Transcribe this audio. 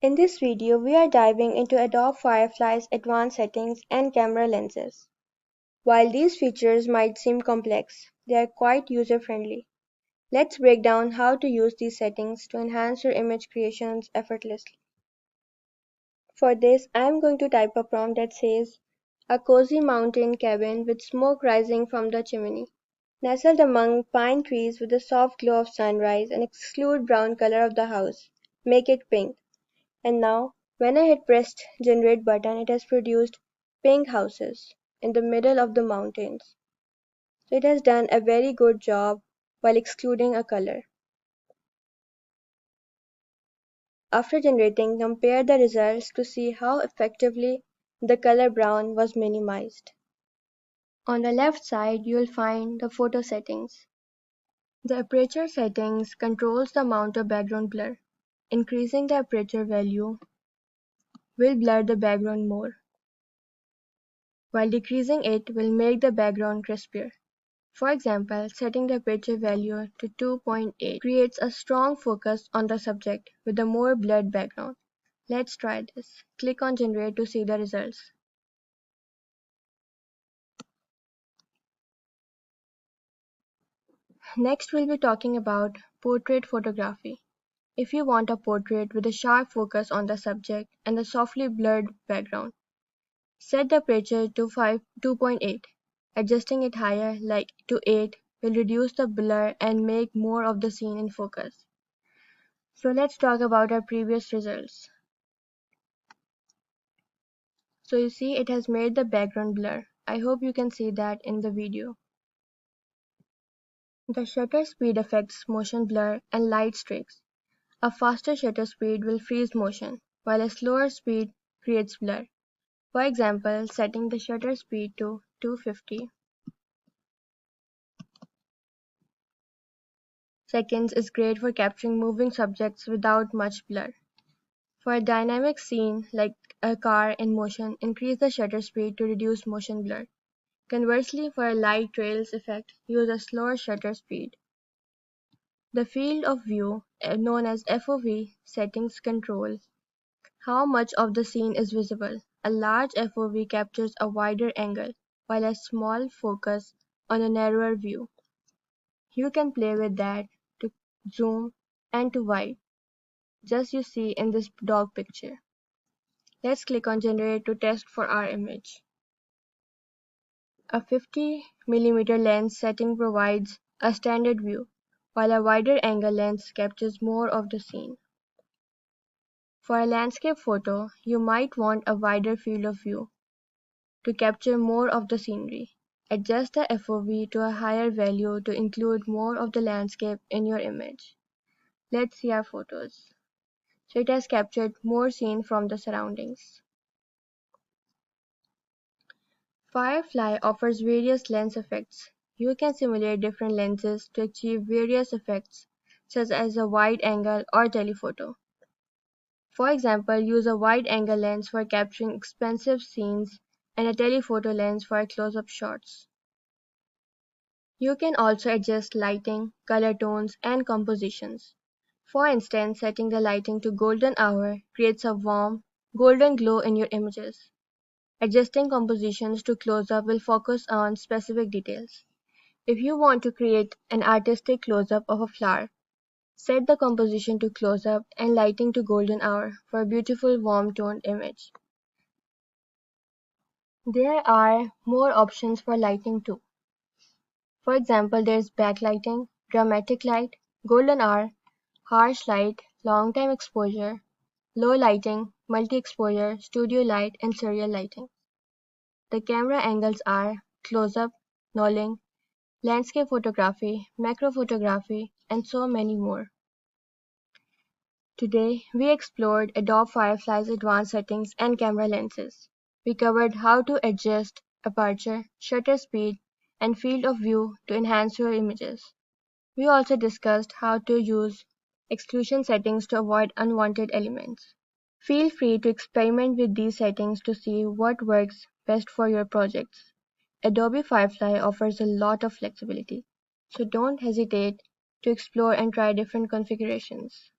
In this video, we are diving into Adobe Firefly's advanced settings and camera lenses. While these features might seem complex, they are quite user-friendly. Let's break down how to use these settings to enhance your image creations effortlessly. For this, I am going to type a prompt that says, "A cozy mountain cabin with smoke rising from the chimney, nestled among pine trees with the soft glow of sunrise and exclude brown color of the house. Make it pink." And now, when I hit press generate button, it has produced pink houses in the middle of the mountains. So it has done a very good job while excluding a color. After generating, compare the results to see how effectively the color brown was minimized. On the left side, you will find the photo settings. The aperture settings controls the amount of background blur. Increasing the aperture value will blur the background more, while decreasing it will make the background crispier. For example, setting the aperture value to 2.8 creates a strong focus on the subject with a more blurred background. Let's try this. Click on Generate to see the results. Next, we'll be talking about portrait photography. If you want a portrait with a sharp focus on the subject and a softly blurred background, set the aperture to 2.8. Adjusting it higher, like to 8, will reduce the blur and make more of the scene in focus. So let's talk about our previous results. So you see it has made the background blur. I hope you can see that in the video. The shutter speed affects motion blur and light streaks. A faster shutter speed will freeze motion, while a slower speed creates blur. For example, setting the shutter speed to 250 seconds is great for capturing moving subjects without much blur. For a dynamic scene like a car in motion, increase the shutter speed to reduce motion blur. Conversely, for a light trails effect, use a slower shutter speed. The field of view, known as FOV, settings control how much of the scene is visible. A large FOV captures a wider angle, while a small focus on a narrower view. You can play with that to zoom and to wide, just you see in this dog picture. Let's click on Generate to test for our image. A 50mm lens setting provides a standard view, while a wider angle lens captures more of the scene. For a landscape photo, you might want a wider field of view to capture more of the scenery. Adjust the FOV to a higher value to include more of the landscape in your image. Let's see our photos. So it has captured more scene from the surroundings. Firefly offers various lens effects. You can simulate different lenses to achieve various effects, such as a wide angle or telephoto. For example, use a wide-angle lens for capturing expansive scenes and a telephoto lens for close-up shots. You can also adjust lighting, color tones, and compositions. For instance, setting the lighting to golden hour creates a warm, golden glow in your images. Adjusting compositions to close-up will focus on specific details. If you want to create an artistic close-up of a flower, set the composition to close-up and lighting to golden hour for a beautiful warm-toned image. There are more options for lighting too. For example, there is backlighting, dramatic light, golden hour, harsh light, long time exposure, low lighting, multi-exposure, studio light, and serial lighting. The camera angles are close-up, knolling, landscape photography, macro photography, and so many more. Today, we explored Adobe Firefly's advanced settings and camera lenses. We covered how to adjust aperture, shutter speed, and field of view to enhance your images. We also discussed how to use exclusion settings to avoid unwanted elements. Feel free to experiment with these settings to see what works best for your projects. Adobe Firefly offers a lot of flexibility, so don't hesitate to explore and try different configurations.